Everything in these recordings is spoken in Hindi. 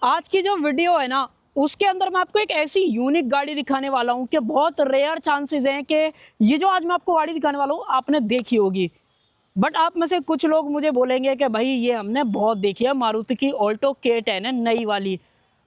आज की जो वीडियो है ना, उसके अंदर मैं आपको एक ऐसी यूनिक गाड़ी दिखाने वाला हूँ कि बहुत रेयर चांसेस हैं कि ये जो आज मैं आपको गाड़ी दिखाने वाला हूँ आपने देखी होगी। बट आप में से कुछ लोग मुझे बोलेंगे कि भाई ये हमने बहुत देखी है, मारुति की ऑल्टो K10 है नई वाली।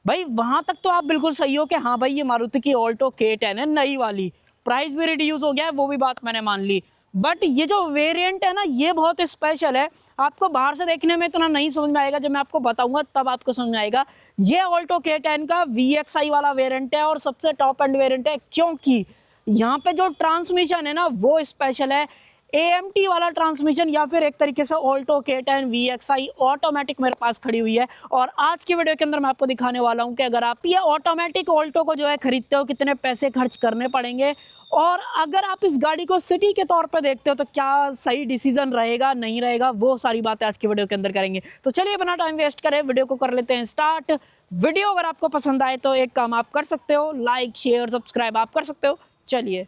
भाई वहां तक तो आप बिल्कुल सही हो कि हाँ भाई ये मारुति की ऑल्टो K10 है नई वाली, प्राइस भी रिड्यूस हो गया है, वो भी बात मैंने मान ली। बट ये जो वेरिएंट है ना, ये बहुत स्पेशल है। आपको बाहर से देखने में इतना नहीं समझ में आएगा, जब मैं आपको बताऊंगा तब आपको समझ में आएगा। ये ऑल्टो K10 का VXI वाला वेरिएंट है और सबसे टॉप एंड वेरिएंट है, क्योंकि यहाँ पे जो ट्रांसमिशन है ना वो स्पेशल है। AMT वाला ट्रांसमिशन, या फिर एक तरीके से ऑल्टो K10 VXI ऑटोमेटिक मेरे पास खड़ी हुई है। और आज की वीडियो के अंदर मैं आपको दिखाने वाला हूं कि अगर आप ये ऑटोमेटिक ऑल्टो को जो है खरीदते हो, कितने पैसे खर्च करने पड़ेंगे, और अगर आप इस गाड़ी को सिटी के तौर पे देखते हो तो क्या सही डिसीजन रहेगा नहीं रहेगा, वो सारी बातें आज की वीडियो के अंदर करेंगे। तो चलिए बिना टाइम वेस्ट करे वीडियो को कर लेते हैं स्टार्ट। वीडियो अगर आपको पसंद आए तो एक काम आप कर सकते हो, लाइक शेयर सब्सक्राइब आप कर सकते हो। चलिए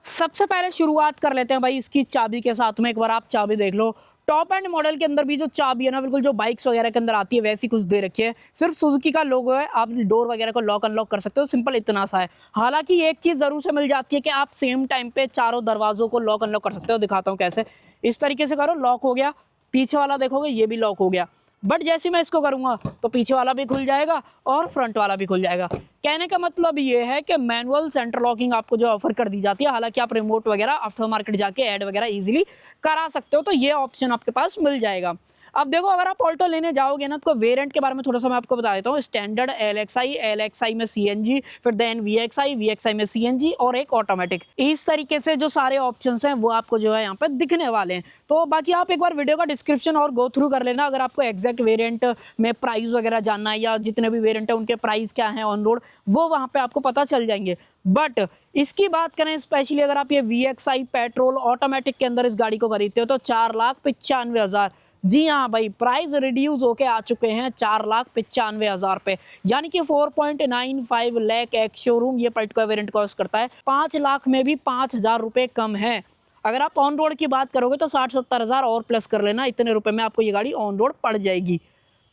सबसे पहले शुरुआत कर लेते हैं भाई इसकी चाबी के साथ में। एक बार आप चाबी देख लो। टॉप एंड मॉडल के अंदर भी जो चाबी है ना, बिल्कुल जो बाइक्स वगैरह के अंदर आती है वैसी कुछ दे रखी है। सिर्फ सुजुकी का लोगो है, आप डोर वगैरह को लॉक अनलॉक कर सकते हो, सिंपल इतना सा है। हालांकि एक चीज जरूर से मिल जाती है कि आप सेम टाइम पे चारों दरवाजों को लॉक अनलॉक कर सकते हो। दिखाता हूँ कैसे। इस तरीके से करो, लॉक हो गया। पीछे वाला देखोगे ये भी लॉक हो गया। बट जैसे मैं इसको करूंगा तो पीछे वाला भी खुल जाएगा और फ्रंट वाला भी खुल जाएगा। कहने का मतलब ये है कि मैनुअल सेंटर लॉकिंग आपको जो ऑफर कर दी जाती है। हालांकि आप रिमोट वगैरह आफ्टर मार्केट जाके ऐड वगैरह इजीली करा सकते हो, तो ये ऑप्शन आपके पास मिल जाएगा। अब देखो, अगर आप ऑल्टो लेने जाओगे ना, तो वेरिएंट के बारे में थोड़ा सा मैं आपको बता देता हूँ। स्टैंडर्ड, LXI में CNG, फिर देन VXI में CNG और एक ऑटोमेटिक। इस तरीके से जो सारे ऑप्शंस हैं वो आपको जो है यहाँ पे दिखने वाले हैं। तो बाकी आप एक बार वीडियो का डिस्क्रिप्शन और गो थ्रू कर लेना, अगर आपको एग्जैक्ट वेरिएंट में प्राइस वगैरह जानना है या जितने भी वेरिएंट है उनके प्राइस क्या है ऑन रोड, वो वहाँ पे आपको पता चल जाएंगे। बट इसकी बात करें स्पेशली, अगर आप ये VXI पेट्रोल ऑटोमेटिक के अंदर इस गाड़ी को खरीदते हो तो 4,95,000। जी हाँ भाई, प्राइस रिड्यूस होके आ चुके हैं 4,95,000 पे, यानी कि 4.95 लाख एक्स शोरूम ये पर्टिकुलर वेरिएंट कॉस्ट करता है। 5 लाख में भी 5,000 रुपये कम है। अगर आप ऑन रोड की बात करोगे तो 60-70,000 और प्लस कर लेना, इतने रुपए में आपको ये गाड़ी ऑन रोड पड़ जाएगी।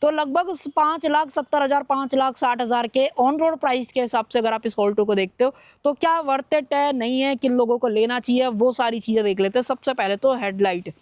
तो लगभग 5,70,000 5,60,000 के ऑन रोड प्राइस के हिसाब से अगर आप इस ऑल्टो को देखते हो तो क्या वर्थ इट है नहीं है, किन लोगों को लेना चाहिए, वो सारी चीजें देख लेते हैं। सबसे पहले तो हेडलाइट।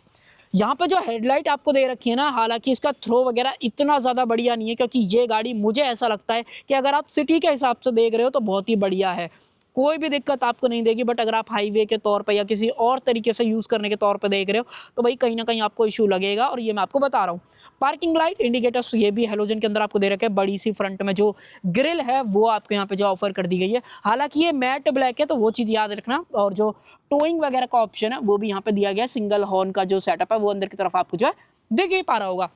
यहाँ पे जो हेडलाइट आपको दे रखी है ना, हालांकि इसका थ्रो वगैरह इतना ज़्यादा बढ़िया नहीं है, क्योंकि ये गाड़ी मुझे ऐसा लगता है कि अगर आप सिटी के हिसाब से देख रहे हो तो बहुत ही बढ़िया है, कोई भी दिक्कत आपको नहीं देगी। बट अगर आप हाईवे के तौर पे या किसी और तरीके से यूज़ करने के तौर पे देख रहे हो तो भाई कहीं ना कहीं आपको इशू लगेगा, और ये मैं आपको बता रहा हूँ। पार्किंग लाइट इंडिकेटर्स ये भी हेलोजन के अंदर आपको दे रखे हैं। बड़ी सी फ्रंट में जो ग्रिल है वो आपको यहाँ पे जो ऑफर कर दी गई है। हालांकि ये मैट ब्लैक है, तो वो चीज़ याद रखना। और जो टोइंग वगैरह का ऑप्शन है वो भी यहाँ पे दिया गया है। सिंगल हॉर्न का जो सेटअप है वो अंदर की तरफ आपको जो है दिख ही पा रहा होगा।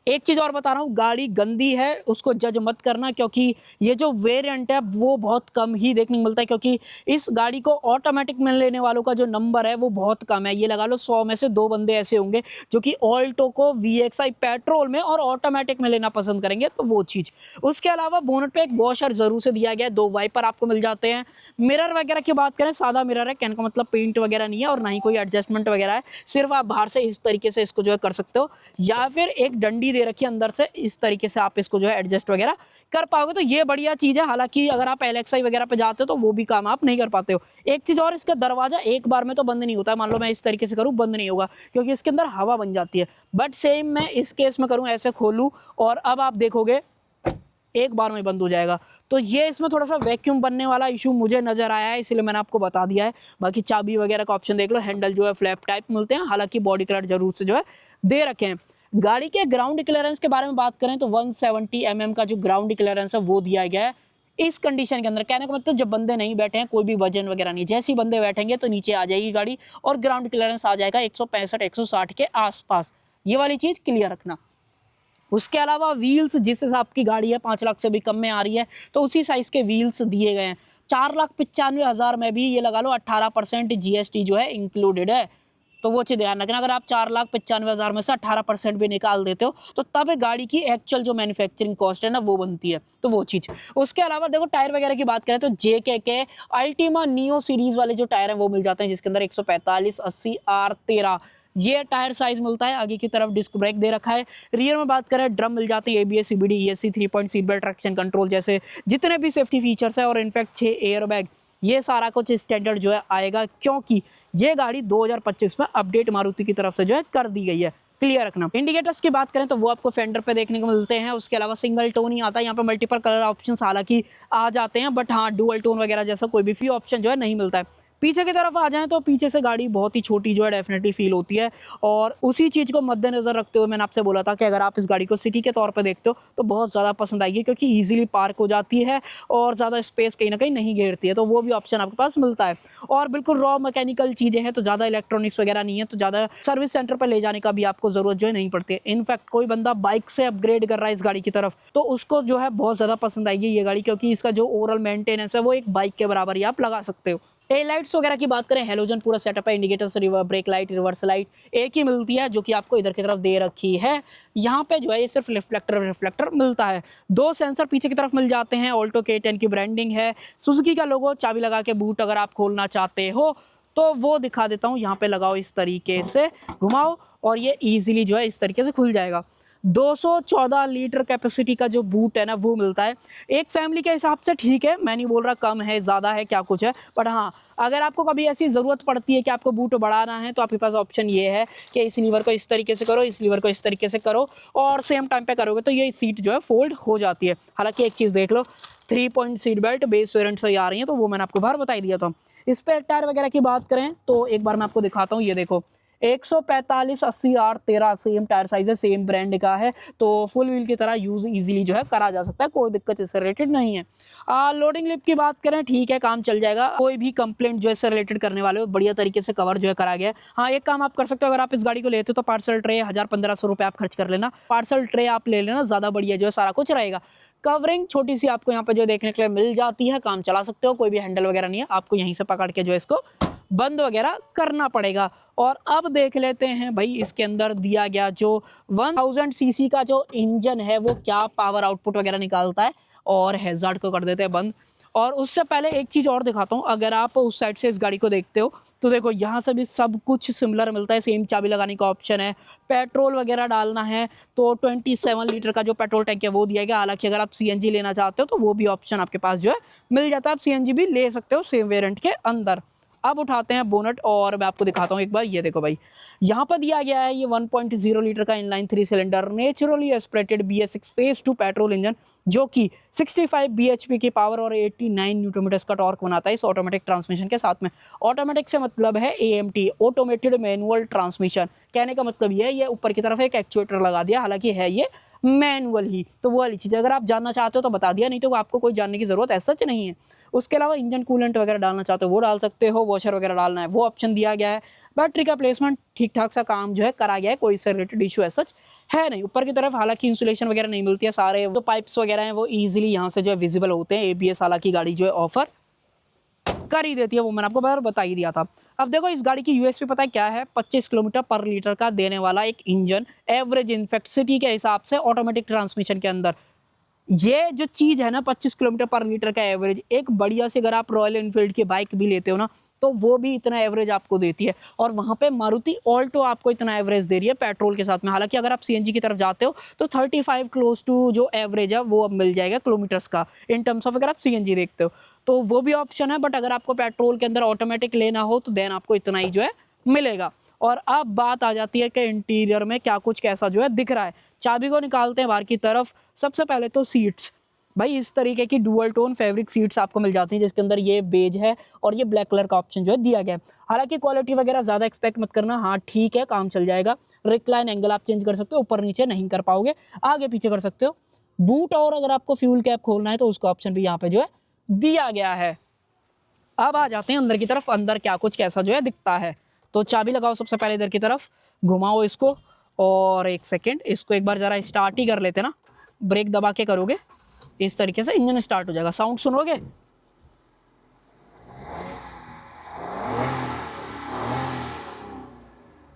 एक चीज और बता रहा हूँ, गाड़ी गंदी है उसको जज मत करना, क्योंकि ये जो वेरिएंट है वो बहुत कम ही देखने को मिलता है, क्योंकि इस गाड़ी को ऑटोमेटिक में लेने वालों का जो नंबर है वो बहुत कम है। ये लगा लो 100 में से 2 बंदे ऐसे होंगे जो कि ऑल्टो को VXI पेट्रोल में और ऑटोमेटिक में लेना पसंद करेंगे, तो वो चीज। उसके अलावा बोनट पे एक वॉशर जरूर से दिया गया है, 2 वाइपर आपको मिल जाते हैं। मिरर वगैरह की बात करें, सादा मिरर है, कहने का मतलब पेंट वगैरह नहीं है और ना ही कोई एडजस्टमेंट वगैरह है। सिर्फ आप बाहर से इस तरीके से इसको जो है कर सकते हो, या फिर एक डंडी दे रखी है अंदर से, इस तरीके से आप इसको जो है एडजस्ट वगैरह कर पाओगे, तो ये बढ़िया चीज है। हालांकि अगर आप LXI वगैरह पे जाते हो तो वो भी काम आप नहीं कर पाते हो। एक चीज और, इसका दरवाजा एक बार में तो बंद नहीं होता है। मान लो मैं इस तरीके से करूं, बंद नहीं होगा, क्योंकि इसके अंदर हवा बन जाती है। बट सेम मैं इस केस में करूं, ऐसे खोलूं और अब आप देखोगे एक बार में बंद हो जाएगा। तो ये इसमें थोड़ा सा वैक्यूम बनने वाला इशू मुझे नजर आया है, इसलिए मैंने आपको बता दिया है। बाकी चाबी वगैरह का ऑप्शन देख लो। हैंडल जो है फ्लैप टाइप मिलते हैं, हालांकि बॉडी कलर जरूर से जो है दे रखे हैं। गाड़ी के ग्राउंड क्लियरेंस के बारे में बात करें तो 170 mm का जो ग्राउंड क्लियरेंस है वो दिया गया है इस कंडीशन के अंदर। कहने का मतलब जब बंदे नहीं बैठे हैं, कोई भी वजन वगैरह नहीं, जैसे ही बंदे बैठेंगे तो नीचे आ जाएगी गाड़ी और ग्राउंड क्लियरेंस आ जाएगा 165-160 के आसपास। ये वाली चीज क्लियर रखना। उसके अलावा व्हील्स, जिस हिसाब की गाड़ी है 5 लाख से भी कम में आ रही है, तो उसी साइज के व्हील्स दिए गए हैं। 4,95,000 में भी ये लगा लो 18% GST जो है इंक्लूडेड है। तो वो चीज़ ध्यान रखना, अगर आप 4,95,000 में से 18% भी निकाल देते हो तो तब गाड़ी की एक्चुअल जो मैन्युफैक्चरिंग कॉस्ट है ना वो बनती है, तो वो चीज़। उसके अलावा देखो, टायर वगैरह की बात करें तो JK के अल्टीमा नियो सीरीज वाले जो टायर हैं वो मिल जाते हैं, जिसके अंदर 145, 80, R13 ये टायर साइज मिलता है, आगे की तरफ डिस्क ब्रेक दे रखा है। रियर में बात करें ड्रम मिल जाते हैं, ABS CBD ESC 3 point seat belt traction control जैसे जितने भी सेफ्टी फीचर्स है, और इनफैक्ट 6 एयर बैग, ये सारा कुछ स्टैंडर्ड जो है आएगा, क्योंकि ये गाड़ी 2025 में अपडेट मारुति की तरफ से जो है कर दी गई है, क्लियर रखना। इंडिकेटर्स की बात करें तो वो आपको फेंडर पे देखने को मिलते हैं, उसके अलावा सिंगल टोन ही आता है, यहाँ पे मल्टीपल कलर ऑप्शन हालांकि आ जाते हैं, बट हाँ डुअल टोन वगैरह जैसा कोई भी फ्री ऑप्शन जो है नहीं मिलता है। पीछे की तरफ आ जाएं तो पीछे से गाड़ी बहुत ही छोटी जो है डेफिनेटली फील होती है, और उसी चीज़ को मद्देनजर रखते हुए मैंने आपसे बोला था कि अगर आप इस गाड़ी को सिटी के तौर पे देखते हो तो बहुत ज़्यादा पसंद आएगी, क्योंकि ईजिली पार्क हो जाती है और ज़्यादा स्पेस कहीं ना कहीं नहीं घेरती है, तो वो भी ऑप्शन आपके पास मिलता है। और बिल्कुल रॉ मैकेनिकल चीज़ें हैं, तो ज़्यादा इलेक्ट्रॉनिक्स वगैरह नहीं है, तो ज़्यादा सर्विस सेंटर पर ले जाने का भी आपको ज़रूरत जो है नहीं पड़ती है। इनफैक्ट कोई बंदा बाइक से अपग्रेड कर रहा है इस गाड़ी की तरफ, तो उसको जो है बहुत ज़्यादा पसंद आएगी ये गाड़ी, क्योंकि इसका जो ओवरऑल मेंटेनेंस है वो एक बाइक के बराबर ही आप लगा सकते हो। टेल लाइट्स वगैरह की बात करें, हेलोजन पूरा सेटअप है, indicators, brake light, reverse light एक ही मिलती है, जो कि आपको इधर की तरफ दे रखी है। यहाँ पे जो है ये सिर्फ रिफ्लेक्टर मिलता है। 2 सेंसर पीछे की तरफ मिल जाते हैं, ऑल्टो K10 की ब्रांडिंग है, सुजुकी का लोगो, चाबी लगा के बूट अगर आप खोलना चाहते हो तो वो दिखा देता हूँ, यहाँ पे लगाओ इस तरीके से, घुमाओ और ये ईजिली जो है इस तरीके से खुल जाएगा। 214 लीटर कैपेसिटी का जो बूट है ना वो मिलता है। एक फैमिली के हिसाब से ठीक है, मैं नहीं बोल रहा कम है ज़्यादा है क्या कुछ है, बट हाँ अगर आपको कभी ऐसी ज़रूरत पड़ती है कि आपको बूट बढ़ाना है तो आपके पास ऑप्शन ये है कि इस लीवर को इस तरीके से करो, इस लीवर को इस तरीके से करो, और सेम टाइम पे करोगे तो ये सीट जो है फोल्ड हो जाती है। हालांकि एक चीज़ देख लो, 3 point seat belt base variant से आ रही है, तो वो मैंने आपको बाहर बता दिया था। इस पर टायर वगैरह की बात करें तो एक बार मैं आपको दिखाता हूँ, ये देखो 145 80 R13 सेम टायर साइज है, सेम ब्रांड का है, तो फुल व्हील की तरह यूज इजीली जो है करा जा सकता है, कोई दिक्कत इससे रिलेटेड नहीं है। लोडिंग लिप की बात करें, ठीक है काम चल जाएगा, कोई भी कंप्लेंट जो है इससे रिलेटेड करने वाले हो बढ़िया तरीके से कवर जो है करा गया है। हाँ एक काम आप कर सकते हो, अगर आप इस गाड़ी को लेते हो तो पार्सल ट्रे 1000-1500 रुपये आप खर्च कर लेना, पार्सल ट्रे आप ले लेना, ज़्यादा बढ़िया जो है सारा कुछ रहेगा। कवरिंग छोटी सी आपको यहाँ पे जो देखने के लिए मिल जाती है, काम चला सकते हो, कोई भी हैंडल वगैरह नहीं है, आपको यहीं से पकड़ के जो है इसको बंद वगैरह करना पड़ेगा। और अब देख लेते हैं भाई इसके अंदर दिया गया जो 1000 सीसी का जो इंजन है वो क्या पावर आउटपुट वगैरह निकालता है, और हैजार्ड को कर देते हैं बंद। और उससे पहले एक चीज़ और दिखाता हूँ, अगर आप उस साइड से इस गाड़ी को देखते हो तो देखो यहाँ से भी सब कुछ सिमिलर मिलता है, सेम चाबी लगाने का ऑप्शन है, पेट्रोल वगैरह डालना है तो 27 लीटर का जो पेट्रोल टैंक है वो दिया गया। हालांकि अगर आप CNG लेना चाहते हो तो वो भी ऑप्शन आपके पास जो है मिल जाता है, आप CNG भी ले सकते हो सेम वेरिएंट के अंदर। अब उठाते हैं बोनट और मैं आपको दिखाता हूँ एक बार, ये देखो भाई यहाँ पर दिया गया है ये 1.0 लीटर का inline 3 cylinder naturally aspirated BS6 phase 2 petrol engine, जो कि 65 bhp की पावर और 89 न्यूटन मीटर का टॉर्क बनाता है इस ऑटोमेटिक ट्रांसमिशन के साथ में। ऑटोमेटिक से मतलब है AMT, ऑटोमेटेड मैनुअल ट्रांसमिशन, कहने का मतलब ये है ये ऊपर की तरफ एक एक्चुएटर लगा दिया, हालांकि है ये मैनुअल ही, तो वो वाली चीज़ अगर आप जानना चाहते हो तो बता दिया, नहीं तो आपको कोई जानने की ज़रूरत ऐसा सच नहीं है। उसके अलावा इंजन कूलेंट वगैरह डालना चाहते हो वो डाल सकते हो, वॉशर वगैरह डालना है वो ऑप्शन दिया गया है। बैटरी का प्लेसमेंट ठीक ठाक सा काम जो है करा गया है, कोई इससे रिलेटेड इशू है सच है नहीं। ऊपर की तरफ हालांकि इंसुलेशन वगैरह नहीं मिलती है, सारे जो पाइप्स वगैरह हैं वो ईजिली यहाँ से जो है विजिबल होते हैं। ABS हालांकि गाड़ी जो है ऑफर कर ही देती है, वो मैंने आपको बाहर बता ही दिया था। अब देखो इस गाड़ी की USP पता है क्या है, 25 किलोमीटर पर लीटर का देने वाला एक इंजन, एवरेज इनफैक्ट सिटी के हिसाब से ऑटोमेटिक ट्रांसमिशन के अंदर ये जो चीज़ है ना 25 किलोमीटर पर लीटर का एवरेज, एक बढ़िया से अगर आप रॉयल एनफील्ड की बाइक भी लेते हो ना तो वो भी इतना एवरेज आपको देती है, और वहाँ पे मारुति ऑल्टो आपको इतना एवरेज दे रही है पेट्रोल के साथ में। हालांकि अगर आप CNG की तरफ जाते हो तो 35 क्लोज टू जो एवरेज है वो अब मिल जाएगा किलोमीटर्स का इन टर्म्स ऑफ, अगर आप CNG देखते हो तो वो भी ऑप्शन है। बट अगर आपको पेट्रोल के अंदर ऑटोमेटिक लेना हो तो देन आपको इतना ही जो है मिलेगा। और अब बात आ जाती है कि इंटीरियर में क्या कुछ कैसा जो है दिख रहा है। चाबी को निकालते हैं बाहर की तरफ। सबसे पहले तो सीट्स, भाई इस तरीके की डुअल टोन फैब्रिक सीट्स आपको मिल जाती हैं, जिसके अंदर ये बेज है और ये ब्लैक कलर का ऑप्शन जो है दिया गया है। हालांकि क्वालिटी वगैरह ज़्यादा एक्सपेक्ट मत करना, हाँ ठीक है काम चल जाएगा। रिक्लाइन एंगल आप चेंज कर सकते हो, ऊपर नीचे नहीं कर पाओगे, आगे पीछे कर सकते हो। बूट और अगर आपको फ्यूल कैप खोलना है तो उसका ऑप्शन भी यहाँ पे जो है दिया गया है। अब आ जाते हैं अंदर की तरफ, अंदर क्या कुछ कैसा जो है दिखता है। तो चाबी लगाओ सबसे पहले इधर की तरफ, घुमाओ इसको, और एक सेकेंड इसको एक बार ज़रा स्टार्ट ही कर लेते ना, ब्रेक दबा के करोगे इस तरीके से इंजन स्टार्ट हो जाएगा। साउंड सुनोगे,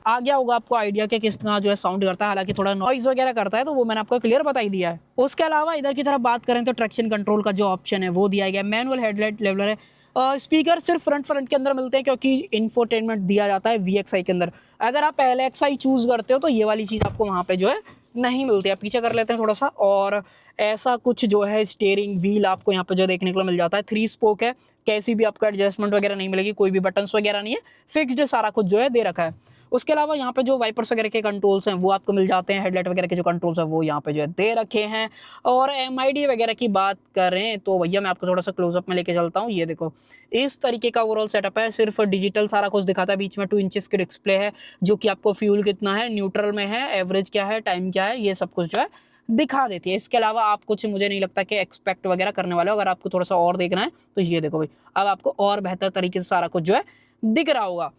आ गया होगा आपको आइडिया कि किस तरह जो है साउंड करता है। हालांकि थोड़ा नॉइज वगैरह करता है तो वो मैंने आपको क्लियर बता ही दिया है। उसके अलावा इधर की तरफ बात करें तो ट्रैक्शन कंट्रोल का जो ऑप्शन है वो दिया गया है। मैनुअल हेडलाइट लेवलर है, स्पीकर सिर्फ फ्रंट के अंदर मिलते हैं क्योंकि इंफोटेनमेंट दिया जाता है VXI के अंदर। अगर आप LXI चूज़ करते हो तो ये वाली चीज़ आपको वहाँ पे जो है नहीं मिलती है। पीछे कर लेते हैं थोड़ा सा, और ऐसा कुछ जो है स्टीयरिंग व्हील आपको यहाँ पे जो देखने को मिल जाता है। 3 स्पोक है, कैसी भी आपको एडजस्टमेंट वगैरह नहीं मिलेगी, कोई भी बटन्स वगैरह नहीं है, फिक्स्ड सारा कुछ जो है दे रखा है। उसके अलावा यहाँ पे जो वाइपर्स वगैरह के कंट्रोल्स हैं वो आपको मिल जाते हैं, हेडलाइट वगैरह के जो कंट्रोल्स हैं वो यहाँ पे जो है दे रखे हैं। और MID वगैरह की बात करें तो भैया मैं आपको थोड़ा सा क्लोजअप में लेके चलता हूँ। ये देखो इस तरीके का ओवरऑल सेटअप है, सिर्फ डिजिटल सारा कुछ दिखाता है। बीच में 2 इंचेस की डिस्प्ले है जो कि आपको फ्यूल कितना है, न्यूट्रल में है, एवरेज क्या है, टाइम क्या है, ये सब कुछ जो है दिखा देती है। इसके अलावा आप कुछ मुझे नहीं लगता कि एक्सपेक्ट वगैरह करने वाले हो। अगर आपको थोड़ा सा और देखना है तो ये देखो भाई, अब आपको और बेहतर तरीके से सारा कुछ जो है दिख रहा होगा।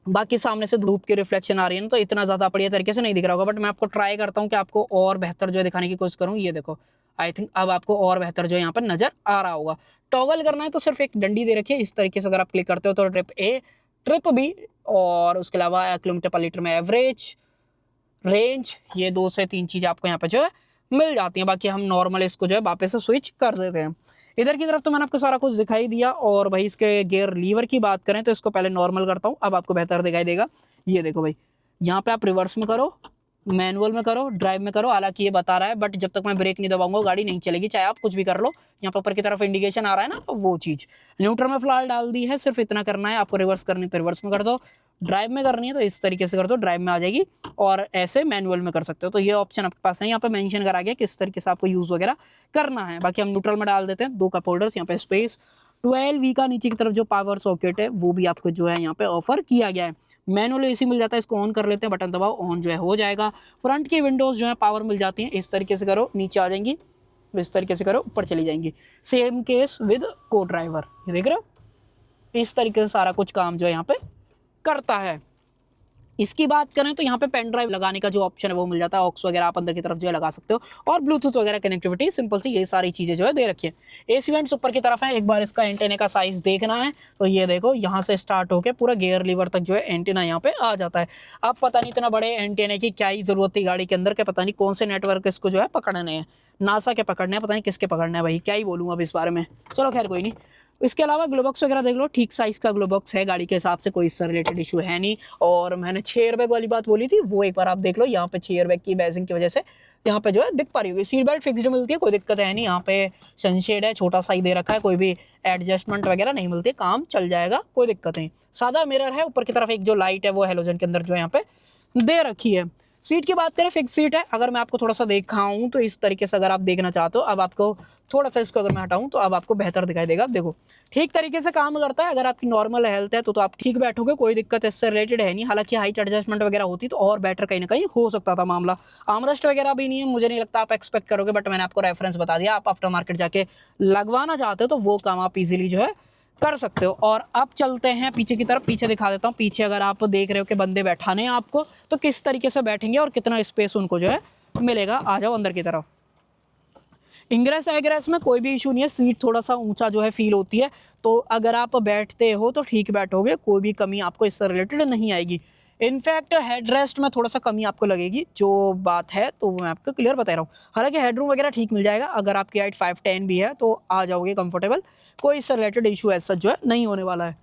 बाकी सामने से धूप की रिफ्लेक्शन आ रही है ना, तो इतना ज़्यादा बढ़िया तरीके से नहीं दिख रहा होगा, बट मैं आपको ट्राई करता हूँ कि आपको और बेहतर जो है दिखाने की कोशिश करूँ। ये देखो, आई थिंक अब आपको और बेहतर जो है यहाँ पर नज़र आ रहा होगा। टॉगल करना है तो सिर्फ एक डंडी दे रखी है, इस तरीके से अगर आप क्लिक करते हो तो ट्रिप A, ट्रिप B, और उसके अलावा किलोमीटर पर लीटर में एवरेज, रेंज, ये 2 से 3 चीज़ आपको यहाँ पे जो है मिल जाती हैं। बाकी हम नॉर्मल इसको जो है वापस से स्विच कर देते हैं। इधर की तरफ तो मैंने आपको सारा कुछ दिखाई दिया। और भाई इसके गियर लीवर की बात करें तो इसको पहले नॉर्मल करता हूँ, अब आपको बेहतर दिखाई देगा। ये देखो भाई, यहाँ पे आप रिवर्स में करो, मैनुअल में करो, ड्राइव में करो, हालांकि ये बता रहा है बट जब तक मैं ब्रेक नहीं दबाऊंगा गाड़ी नहीं चलेगी, चाहे आप कुछ भी कर लो। यहाँ पर ऊपर की तरफ इंडिकेशन आ रहा है ना, तो वो चीज़। न्यूट्रल में फिलहाल डाल दी है, सिर्फ इतना करना है। आपको रिवर्स करनी तो रिवर्स में कर दो, ड्राइव में करनी है तो इस तरीके से कर दो, ड्राइव में आ जाएगी, और ऐसे मैनुअल में कर सकते हो। तो ये ऑप्शन आपके पास है, यहाँ पे मेंशन करा गया किस तरीके से आपको यूज़ वगैरह करना है। बाकी हम न्यूट्रल में डाल देते हैं, 2 कप होल्डर्स, यहाँ पे स्पेस, 12V का नीचे की तरफ जो पावर सॉकेट है वो भी आपको जो है यहाँ पे ऑफर किया गया है। मैनुअल AC मिल जाता है, इसको ऑन कर लेते हैं, बटन दबाओ, ऑन जो है हो जाएगा। फ्रंट की विंडोज़ जो है पावर मिल जाती हैं, इस तरीके से करो नीचे आ जाएंगी, इस तरीके से करो ऊपर चली जाएंगी। सेम केस विद को ड्राइवर, ये देख रहे हो, इस तरीके से सारा कुछ काम जो है यहाँ पे करता है। इसकी बात करें तो यहाँ पे पेन ड्राइव लगाने का जो ऑप्शन है वो मिल जाता है, ऑक्स वगैरह आप अंदर की तरफ जो है लगा सकते हो, और ब्लूटूथ वगैरह कनेक्टिविटी सिंपल सी ये सारी चीज़ें जो है दे रखी है। AC वेंट्स ऊपर की तरफ है। एक बार इसका एंटेना का साइज देखना है तो ये देखो, यहाँ से स्टार्ट होकर पूरा गियर लीवर तक जो है एंटेना यहाँ पे आ जाता है। अब पता नहीं इतना बड़े एंटेने की क्या ही जरूरत थी गाड़ी के अंदर के, पता नहीं कौन से नेटवर्क इसको जो है पकड़ने हैं, नासा के पकड़ने हैं, पता नहीं किसके पकड़ने हैं भाई, क्या ही बोलूँ अब इस बारे में। चलो खैर कोई नहीं। इसके अलावा ग्लोबॉक्स वगैरह देख लो, ठीक साइज का ग्लोबॉक्स है गाड़ी के हिसाब से, कोई इससे रिलेटेड इशू है नहीं। और मैंने 6 एयरबैग वाली बात बोली थी, वो एक बार आप देख लो, यहाँ पे 6 एयरबैग की बैजिंग की वजह से यहाँ पे जो है दिख पा रही होगी। सीट बेल्ट फिक्स्ड मिलती है, कोई दिक्कत है नहीं। यहाँ पे सनशेड है, छोटा सा ही दे रखा है, कोई भी एडजस्टमेंट वगैरह नहीं मिलती, काम चल जाएगा, कोई दिक्कत नहीं। सादा मिरर है, ऊपर की तरफ एक जो लाइट है वो हेलोजन के अंदर जो है यहाँ पे दे रखी है। सीट की बात करें, फिक्स सीट है। अगर मैं आपको थोड़ा सा दिखाऊं तो इस तरीके से अगर आप देखना चाहते हो, अब आपको थोड़ा सा इसको अगर मैं हटाऊं तो अब आपको बेहतर दिखाई देगा। देखो ठीक तरीके से काम करता है। अगर आपकी नॉर्मल हेल्थ है तो आप ठीक बैठोगे, कोई दिक्कत इससे रिलेटेड है नहीं। हालांकि हाइट एडजस्टमेंट वगैरह होती तो और बेटर कहीं ना कहीं हो सकता था मामला। आर्मरेस्ट वगैरह भी नहीं है, मुझे नहीं लगता आप एक्सपेक्ट करोगे, बट मैंने आपको रेफरेंस बता दिया। आप आफ्टर मार्केट जाके लगवाना चाहते हो तो वो काम आप इजीली जो है कर सकते हो। और अब चलते हैं पीछे की तरफ, पीछे दिखा देता हूँ। पीछे अगर आप देख रहे हो कि बंदे बैठाने हैं आपको, तो किस तरीके से बैठेंगे और कितना स्पेस उनको जो है मिलेगा। आ जाओ अंदर की तरफ। इंग्रेस एग्रेस में कोई भी इशू नहीं है, सीट थोड़ा सा ऊंचा जो है फील होती है, तो अगर आप बैठते हो तो ठीक बैठोगे, कोई भी कमी आपको इससे रिलेटेड नहीं आएगी। इनफैक्ट हेडरेस्ट में थोड़ा सा कमी आपको लगेगी, जो बात है तो मैं आपको क्लियर बता रहा हूँ। हालांकि हेडरूम वगैरह ठीक मिल जाएगा, अगर आपकी हाइट 5'10" भी है तो आ जाओगे कंफर्टेबल, कोई इससे रिलेटेड इशू ऐसा जो है नहीं होने वाला है।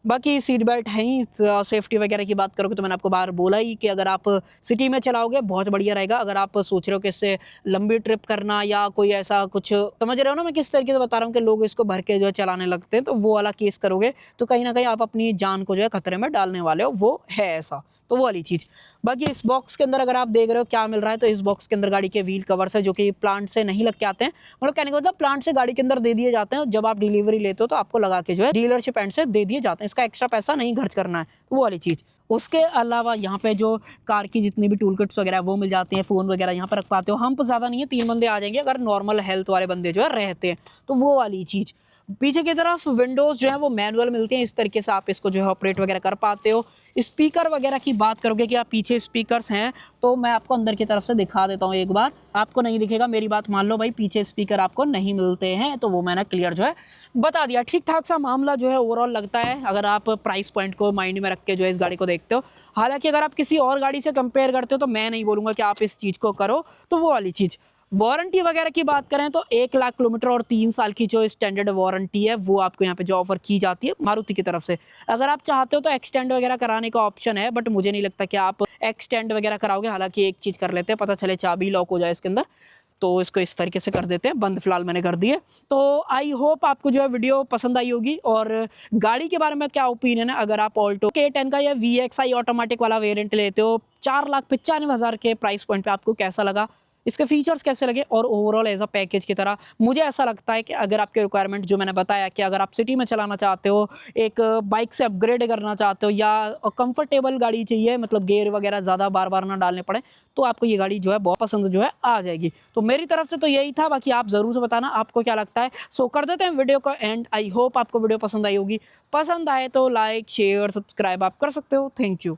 बाकी सीट बेल्ट है ही। सेफ्टी वगैरह की बात करोगे तो मैंने आपको बाहर बोला ही कि अगर आप सिटी में चलाओगे बहुत बढ़िया रहेगा। अगर आप सोच रहे हो कि इससे लंबी ट्रिप करना या कोई ऐसा कुछ, समझ रहे हो ना मैं किस तरीके से बता रहा हूँ, कि लोग इसको भर के जो है चलाने लगते हैं, तो वो वाला केस करोगे तो कहीं ना कहीं आप अपनी जान को जो है खतरे में डालने वाले हो, वो है ऐसा, तो वो वाली चीज़। बाकी इस बॉक्स के अंदर अगर आप देख रहे हो क्या मिल रहा है, तो इस बॉक्स के अंदर गाड़ी के व्हील कवर्स है जो कि प्लांट से नहीं लग के आते हैं। मतलब कहने का मतलब प्लांट से गाड़ी के अंदर दे दिए जाते हैं, जब आप डिलीवरी लेते हो तो आपको लगा के जो है डीलरशिप एंड से दे दिए जाते हैं। इसका एक्स्ट्रा पैसा नहीं खर्च करना है, वो वाली चीज़। उसके अलावा यहाँ पे जो कार की जितनी भी टूल किट्स वगैरह वो मिल जाती हैं, फ़ोन वगैरह यहाँ पर रख पाते हो। हम्प ज़्यादा नहीं है, 3 बंदे आ जाएंगे अगर नॉर्मल हेल्थ वाले बंदे जो है रहते हैं, तो वो वाली चीज़। पीछे की तरफ विंडोज़ जो है वो मैनुअल मिलते हैं, इस तरीके से आप इसको जो है ऑपरेट वगैरह कर पाते हो। स्पीकर वगैरह की बात करोगे कि आप पीछे स्पीकर्स हैं, तो मैं आपको अंदर की तरफ से दिखा देता हूँ एक बार। आपको नहीं दिखेगा, मेरी बात मान लो भाई, पीछे स्पीकर आपको नहीं मिलते हैं, तो वो मैंने क्लियर जो है बता दिया। ठीक ठाक सा मामला जो है ओवरऑल लगता है, अगर आप प्राइस पॉइंट को माइंड में रख के जो है इस गाड़ी को देखते हो। हालांकि अगर आप किसी और गाड़ी से कंपेयर करते हो तो मैं नहीं बोलूँगा कि आप इस चीज़ को करो, तो वो वाली चीज़। वारंटी वगैरह की बात करें तो 1 लाख किलोमीटर और 3 साल की जो स्टैंडर्ड वारंटी है वो आपको यहाँ पे जो ऑफर की जाती है मारुति की तरफ से। अगर आप चाहते हो तो एक्सटेंड वगैरह कराने का ऑप्शन है, बट मुझे नहीं लगता कि आप एक्सटेंड वगैरह कराओगे। हालांकि एक चीज़ कर लेते हैं, पता चले चाबी लॉक हो जाए इसके अंदर, तो इसको इस तरीके से कर देते हैं बंद। फिलहाल मैंने कर दिए। तो आई होप आपको जो है वीडियो पसंद आई होगी। और गाड़ी के बारे में क्या ओपिनियन है, अगर आप ऑल्टो K10 का या VXI ऑटोमेटिक वाला वेरिएंट लेते हो 4,95,000 के प्राइस पॉइंट पे, आपको कैसा लगा, इसके फीचर्स कैसे लगे, और ओवरऑल एज अ पैकेज की तरह मुझे ऐसा लगता है कि अगर आपके रिक्वायरमेंट जो मैंने बताया कि अगर आप सिटी में चलाना चाहते हो, एक बाइक से अपग्रेड करना चाहते हो, या कंफर्टेबल गाड़ी चाहिए, मतलब गेयर वगैरह ज़्यादा बार बार ना डालने पड़े, तो आपको ये गाड़ी जो है बहुत पसंद जो है आ जाएगी। तो मेरी तरफ से तो यही था, बाकी आप ज़रूर से बताना आपको क्या लगता है। सो कर देते हैं वीडियो का एंड। आई होप आपको वीडियो पसंद आई होगी। पसंद आए तो लाइक शेयर सब्सक्राइब आप कर सकते हो। Thank you.